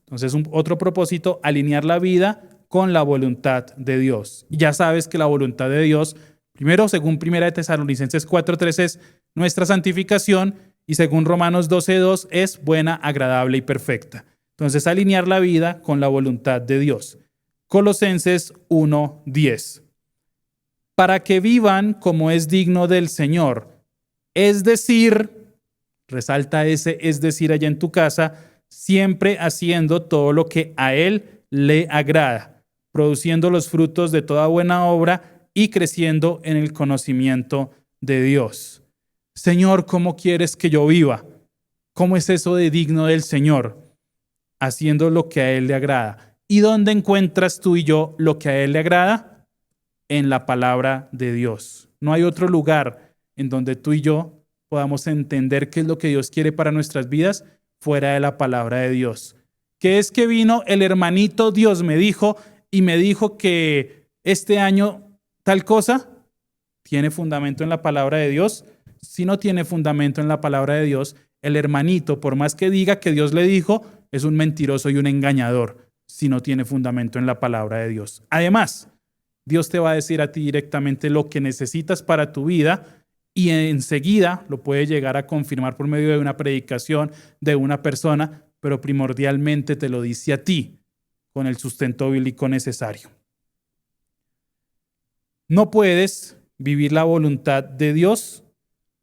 Entonces, otro propósito: alinear la vida con la voluntad de Dios. Y ya sabes que la voluntad de Dios, primero, según 1 Tesalonicenses 4:3, es nuestra santificación, y según Romanos 12:2 es buena, agradable y perfecta. Entonces, alinear la vida con la voluntad de Dios. Colosenses 1:10. Para que vivan como es digno del Señor, es decir, resalta ese es decir allá en tu casa, siempre haciendo todo lo que a Él le agrada, produciendo los frutos de toda buena obra y creciendo en el conocimiento de Dios. Señor, ¿cómo quieres que yo viva? ¿Cómo es eso de digno del Señor? Haciendo lo que a Él le agrada. ¿Y dónde encuentras tú y yo lo que a Él le agrada? En la palabra de Dios. No hay otro lugar en donde tú y yo podamos entender qué es lo que Dios quiere para nuestras vidas fuera de la palabra de Dios. Que es que vino el hermanito Dios me dijo y me dijo que este año tal cosa tiene fundamento en la palabra de Dios. Si no tiene fundamento en la palabra de Dios, el hermanito, por más que diga que Dios le dijo, es un mentiroso y un engañador si no tiene fundamento en la palabra de Dios. Además, Dios te va a decir a ti directamente lo que necesitas para tu vida y enseguida lo puede llegar a confirmar por medio de una predicación de una persona, pero primordialmente te lo dice a ti con el sustento bíblico necesario. No puedes vivir la voluntad de Dios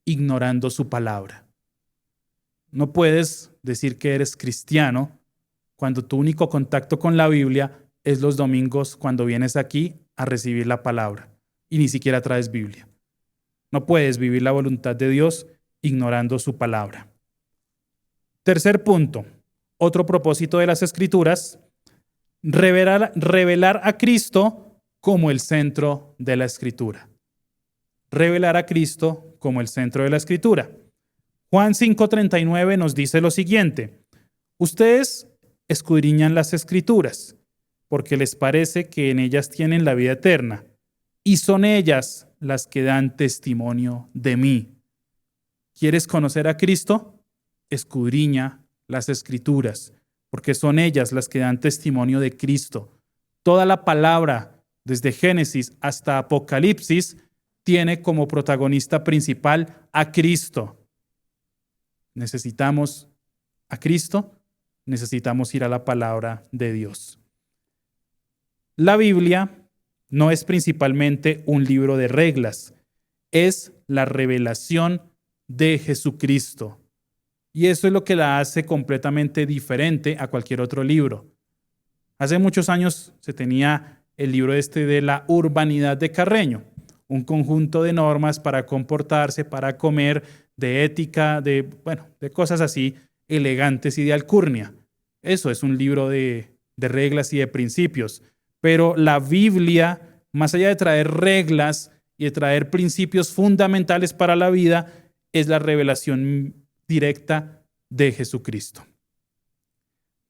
ignorando su palabra. No puedes decir que eres cristiano cuando tu único contacto con la Biblia es los domingos cuando vienes aquí a recibir la palabra y ni siquiera traes Biblia. No puedes vivir la voluntad de Dios ignorando su palabra. Tercer punto, otro propósito de las Escrituras: revelar a Cristo como el centro de la Escritura. Revelar a Cristo como el centro de la Escritura. Juan 5:39 nos dice lo siguiente: ustedes escudriñan las Escrituras porque les parece que en ellas tienen la vida eterna, y son ellas las que dan testimonio de mí. ¿Quieres conocer a Cristo? Escudriña las Escrituras, porque son ellas las que dan testimonio de Cristo. Toda la palabra, desde Génesis hasta Apocalipsis, tiene como protagonista principal a Cristo. Necesitamos a Cristo, necesitamos ir a la palabra de Dios. La Biblia no es principalmente un libro de reglas, es la revelación de Jesucristo. Y eso es lo que la hace completamente diferente a cualquier otro libro. Hace muchos años se tenía el libro de la urbanidad de Carreño, un conjunto de normas para comportarse, para comer, de ética, de cosas así elegantes y de alcurnia. Eso es un libro de reglas y de principios. Pero la Biblia, más allá de traer reglas y de traer principios fundamentales para la vida, es la revelación directa de Jesucristo.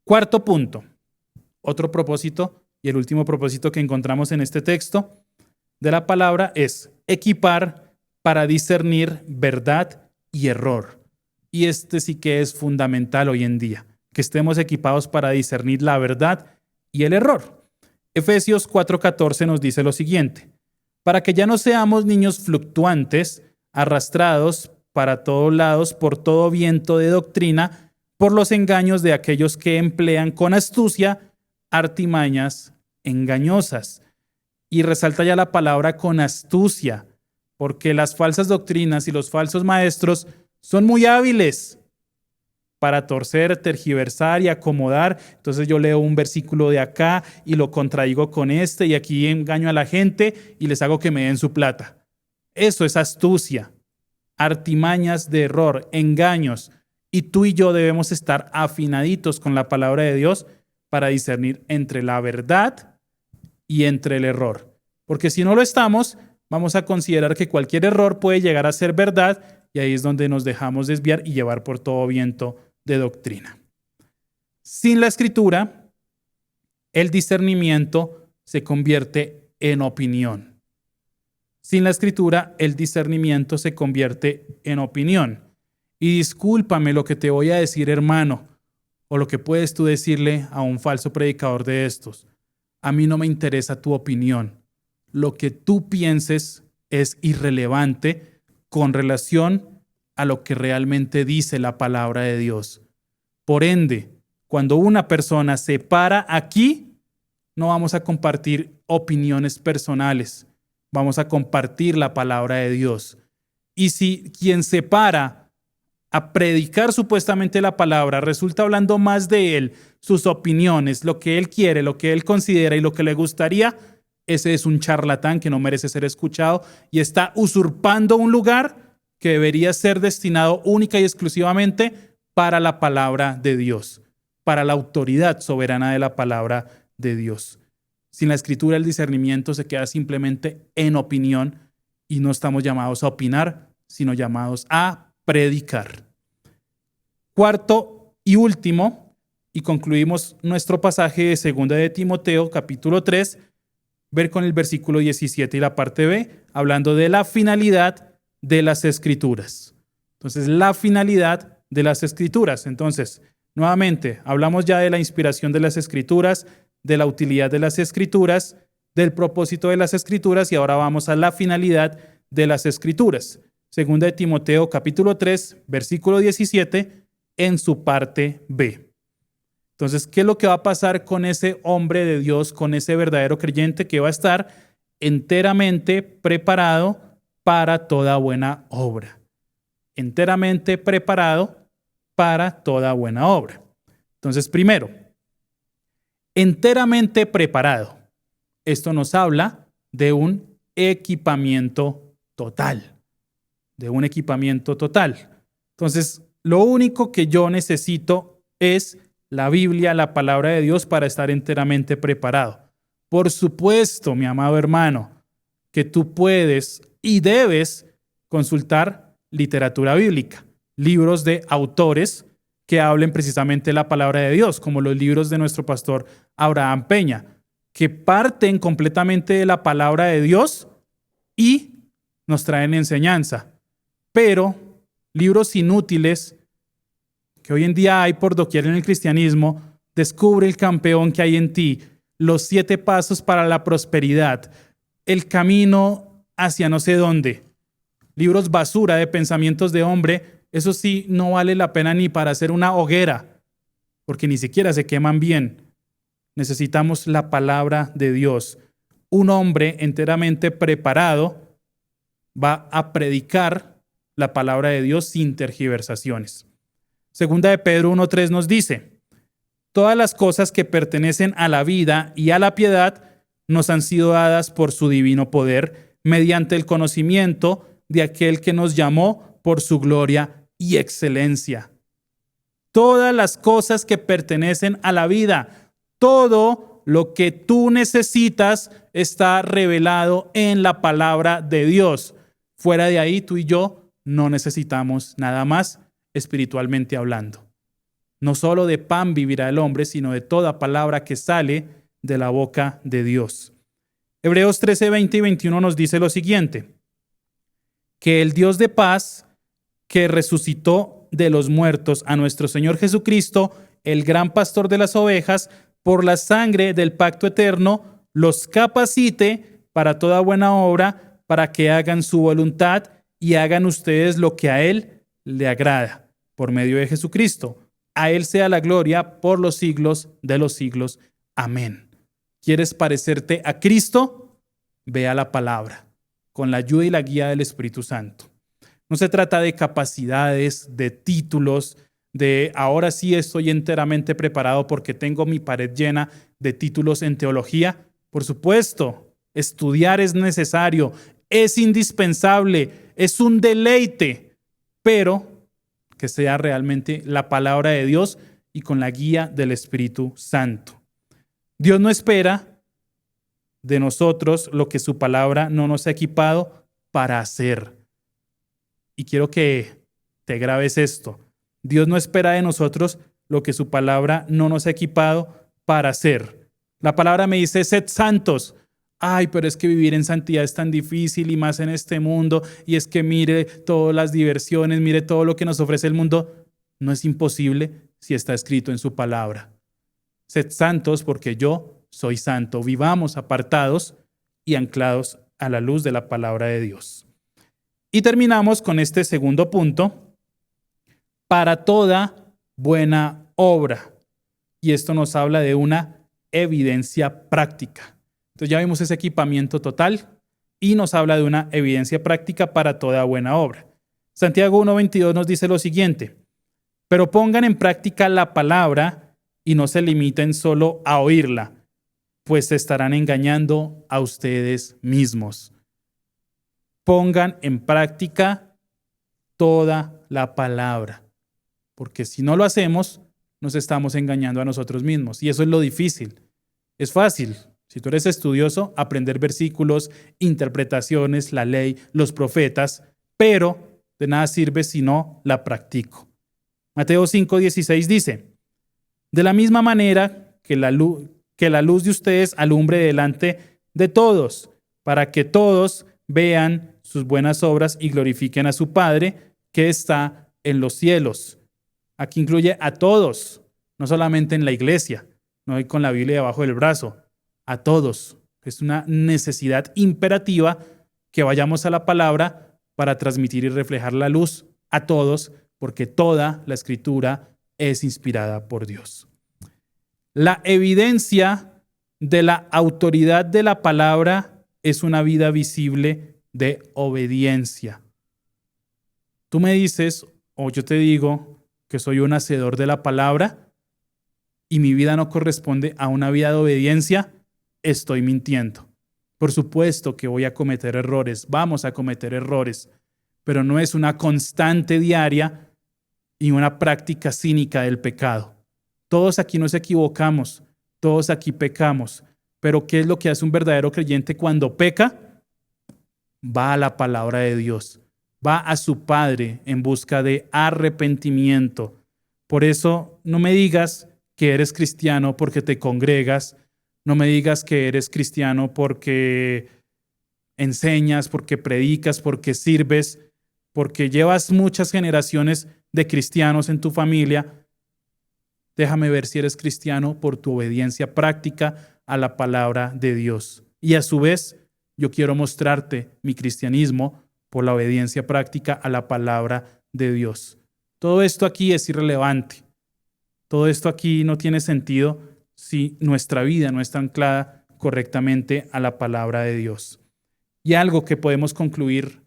Cuarto punto, otro propósito y el último propósito que encontramos en este texto de la palabra es equipar para discernir verdad y error. Y este sí que es fundamental hoy en día, que estemos equipados para discernir la verdad y el error. Efesios 4:14 nos dice lo siguiente: para que ya no seamos niños fluctuantes, arrastrados para todos lados por todo viento de doctrina, por los engaños de aquellos que emplean con astucia artimañas engañosas. Y resalta ya la palabra con astucia, porque las falsas doctrinas y los falsos maestros son muy hábiles para torcer, tergiversar y acomodar. Entonces yo leo un versículo de acá y lo contradigo con este y aquí engaño a la gente y les hago que me den su plata. Eso es astucia, artimañas de error, engaños. Y tú y yo debemos estar afinaditos con la palabra de Dios para discernir entre la verdad y entre el error. Porque si no lo estamos, vamos a considerar que cualquier error puede llegar a ser verdad y ahí es donde nos dejamos desviar y llevar por todo viento de doctrina. Sin la Escritura, el discernimiento se convierte en opinión. Sin la Escritura, el discernimiento se convierte en opinión. Y discúlpame lo que te voy a decir, hermano, o lo que puedes tú decirle a un falso predicador de estos. A mí no me interesa tu opinión. Lo que tú pienses es irrelevante con relación a lo que realmente dice la palabra de Dios. Por ende, cuando una persona se para aquí, no vamos a compartir opiniones personales, vamos a compartir la palabra de Dios. Y si quien se para a predicar supuestamente la palabra resulta hablando más de él, sus opiniones, lo que él quiere, lo que él considera y lo que le gustaría, ese es un charlatán que no merece ser escuchado y está usurpando un lugar que debería ser destinado única y exclusivamente para la palabra de Dios, para la autoridad soberana de la palabra de Dios. Sin la Escritura, el discernimiento se queda simplemente en opinión y no estamos llamados a opinar, sino llamados a predicar. Cuarto y último, y concluimos nuestro pasaje de 2 de Timoteo, capítulo 3, ver con el versículo 17 y la parte B, hablando de la finalidad de las Escrituras. Entonces, la finalidad de las Escrituras. Entonces, nuevamente, hablamos ya de la inspiración de las Escrituras, de la utilidad de las Escrituras, del propósito de las Escrituras y ahora vamos a la finalidad de las Escrituras. 2 de Timoteo, capítulo 3, versículo 17, en su parte B. Entonces, ¿qué es lo que va a pasar con ese hombre de Dios, con ese verdadero creyente que va a estar enteramente preparado para toda buena obra? Enteramente preparado para toda buena obra. Entonces, primero, enteramente preparado. Esto nos habla de un equipamiento total. De un equipamiento total. Entonces, lo único que yo necesito es la Biblia, la palabra de Dios, para estar enteramente preparado. Por supuesto, mi amado hermano, que tú puedes y debes consultar literatura bíblica, libros de autores que hablen precisamente la palabra de Dios, como los libros de nuestro pastor Abraham Peña, que parten completamente de la palabra de Dios y nos traen enseñanza. Pero libros inútiles que hoy en día hay por doquier en el cristianismo, descubre el campeón que hay en ti, los 7 pasos para la prosperidad, el camino hacia no sé dónde. Libros basura de pensamientos de hombre, eso sí no vale la pena ni para hacer una hoguera, porque ni siquiera se queman bien. Necesitamos la palabra de Dios. Un hombre enteramente preparado va a predicar la palabra de Dios sin tergiversaciones. Segunda de Pedro 1:3 nos dice: todas las cosas que pertenecen a la vida y a la piedad nos han sido dadas por su divino poder, mediante el conocimiento de aquel que nos llamó por su gloria y excelencia. Todas las cosas que pertenecen a la vida, todo lo que tú necesitas está revelado en la palabra de Dios. Fuera de ahí, tú y yo no necesitamos nada más espiritualmente hablando. No solo de pan vivirá el hombre, sino de toda palabra que sale de la boca de Dios. Hebreos 13:20 y 21 nos dice lo siguiente: que el Dios de paz, que resucitó de los muertos a nuestro Señor Jesucristo, el gran pastor de las ovejas, por la sangre del pacto eterno, los capacite para toda buena obra, para que hagan su voluntad y hagan ustedes lo que a Él le agrada, por medio de Jesucristo. A Él sea la gloria por los siglos de los siglos. Amén. ¿Quieres parecerte a Cristo? Ve a la palabra, con la ayuda y la guía del Espíritu Santo. No se trata de capacidades, de títulos, de ahora sí estoy enteramente preparado porque tengo mi pared llena de títulos en teología. Por supuesto, estudiar es necesario, es indispensable, es un deleite, pero que sea realmente la palabra de Dios y con la guía del Espíritu Santo. Dios no espera de nosotros lo que su palabra no nos ha equipado para hacer. Y quiero que te grabes esto. Dios no espera de nosotros lo que su palabra no nos ha equipado para hacer. La palabra me dice: sed santos. Ay, pero es que vivir en santidad es tan difícil y más en este mundo. Y es que mire todas las diversiones, mire todo lo que nos ofrece el mundo. No es imposible si está escrito en su palabra. Sed santos porque yo soy santo. Vivamos apartados y anclados a la luz de la palabra de Dios. Y terminamos con este segundo punto: para toda buena obra. Y esto nos habla de una evidencia práctica. Entonces ya vimos ese equipamiento total y nos habla de una evidencia práctica para toda buena obra. Santiago 1:22 nos dice lo siguiente: pero pongan en práctica la palabra y no se limiten solo a oírla, pues se estarán engañando a ustedes mismos. Pongan en práctica toda la palabra, porque si no lo hacemos, nos estamos engañando a nosotros mismos. Y eso es lo difícil. Es fácil, si tú eres estudioso, aprender versículos, interpretaciones, la ley, los profetas, pero de nada sirve si no la practico. Mateo 5:16 dice: de la misma manera que la luz de ustedes alumbre delante de todos, para que todos vean sus buenas obras y glorifiquen a su Padre que está en los cielos. Aquí incluye a todos, no solamente en la iglesia, no hay con la Biblia debajo del brazo, a todos. Es una necesidad imperativa que vayamos a la palabra para transmitir y reflejar la luz a todos, porque toda la Escritura es inspirada por Dios. La evidencia de la autoridad de la palabra es una vida visible de obediencia. Tú me dices, o yo te digo, que soy un hacedor de la palabra y mi vida no corresponde a una vida de obediencia, estoy mintiendo. Por supuesto que voy a cometer errores, vamos a cometer errores, pero no es una constante diaria y una práctica cínica del pecado. Todos aquí nos equivocamos, todos aquí pecamos, pero ¿qué es lo que hace un verdadero creyente cuando peca? Va a la palabra de Dios, va a su Padre en busca de arrepentimiento. Por eso no me digas que eres cristiano porque te congregas, no me digas que eres cristiano porque enseñas, porque predicas, porque sirves, porque llevas muchas generaciones de cristianos en tu familia. Déjame ver si eres cristiano por tu obediencia práctica a la palabra de Dios. Y a su vez, yo quiero mostrarte mi cristianismo por la obediencia práctica a la palabra de Dios. Todo esto aquí es irrelevante. Todo esto aquí no tiene sentido si nuestra vida no está anclada correctamente a la palabra de Dios. Y algo que podemos concluir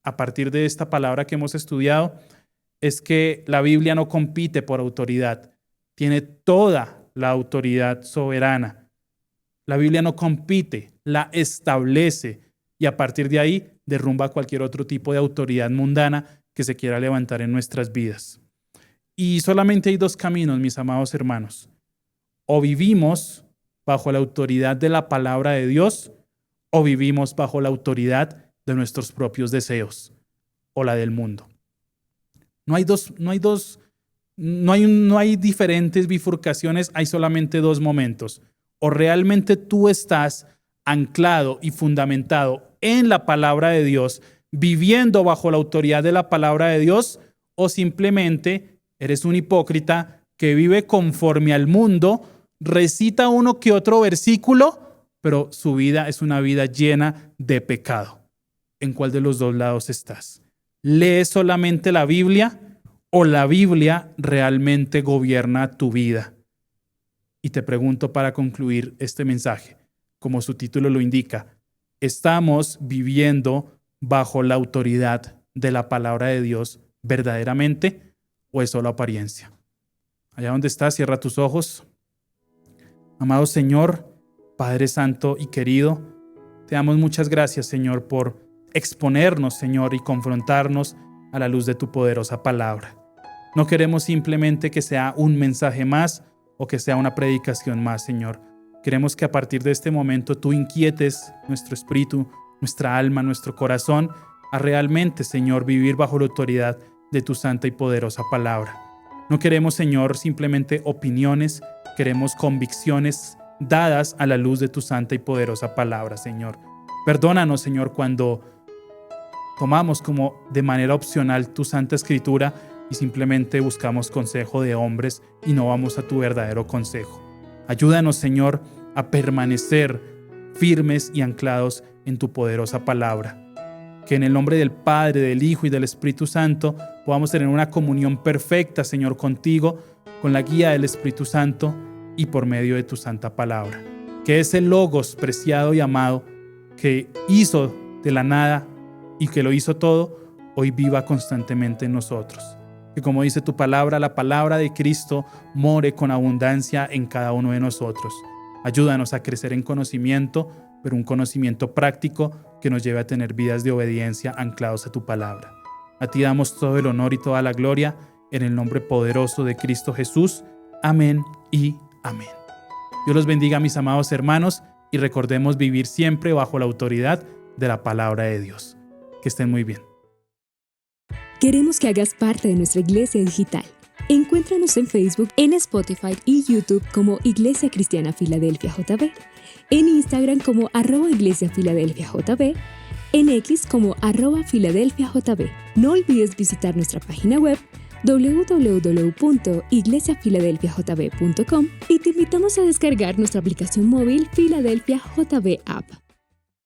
a partir de esta palabra que hemos estudiado es que la Biblia no compite por autoridad, tiene toda la autoridad soberana. La Biblia no compite, la establece y a partir de ahí derrumba cualquier otro tipo de autoridad mundana que se quiera levantar en nuestras vidas. Y solamente hay dos caminos, mis amados hermanos. O vivimos bajo la autoridad de la palabra de Dios o vivimos bajo la autoridad de nuestros propios deseos o la del mundo. No hay diferentes bifurcaciones, hay solamente dos momentos. O realmente tú estás anclado y fundamentado en la palabra de Dios, viviendo bajo la autoridad de la palabra de Dios, o simplemente eres un hipócrita que vive conforme al mundo, recita uno que otro versículo, pero su vida es una vida llena de pecado. ¿En cuál de los dos lados estás? ¿Lees solamente la Biblia o la Biblia realmente gobierna tu vida? Y te pregunto para concluir este mensaje, como su título lo indica, ¿estamos viviendo bajo la autoridad de la palabra de Dios verdaderamente o es solo apariencia? Allá donde estás, cierra tus ojos. Amado Señor, Padre Santo y querido, te damos muchas gracias, Señor, por exponernos, Señor, y confrontarnos a la luz de tu poderosa palabra. No queremos simplemente que sea un mensaje más o que sea una predicación más, Señor. Queremos que a partir de este momento tú inquietes nuestro espíritu, nuestra alma, nuestro corazón, a realmente, Señor, vivir bajo la autoridad de tu santa y poderosa palabra. No queremos, Señor, simplemente opiniones, queremos convicciones dadas a la luz de tu santa y poderosa palabra, Señor. Perdónanos, Señor, cuando tomamos como de manera opcional tu santa escritura y simplemente buscamos consejo de hombres y no vamos a tu verdadero consejo. Ayúdanos, Señor, a permanecer firmes y anclados en tu poderosa palabra. Que en el nombre del Padre, del Hijo y del Espíritu Santo podamos tener una comunión perfecta, Señor, contigo, con la guía del Espíritu Santo y por medio de tu santa palabra. Que ese Logos preciado y amado que hizo de la nada y que lo hizo todo, hoy viva constantemente en nosotros. Que como dice tu palabra, la palabra de Cristo more con abundancia en cada uno de nosotros. Ayúdanos a crecer en conocimiento, pero un conocimiento práctico que nos lleve a tener vidas de obediencia anclados a tu palabra. A ti damos todo el honor y toda la gloria, en el nombre poderoso de Cristo Jesús. Amén y amén. Dios los bendiga, mis amados hermanos, y recordemos vivir siempre bajo la autoridad de la palabra de Dios. Que estén muy bien. Queremos que hagas parte de nuestra iglesia digital. Encuéntranos en Facebook, en Spotify y YouTube como Iglesia Cristiana Filadelfia JB, en Instagram como @iglesiafiladelfiajb, en X como @filadelfiajb. No olvides visitar nuestra página web www.iglesiafiladelfiajb.com y te invitamos a descargar nuestra aplicación móvil Filadelfia JB App.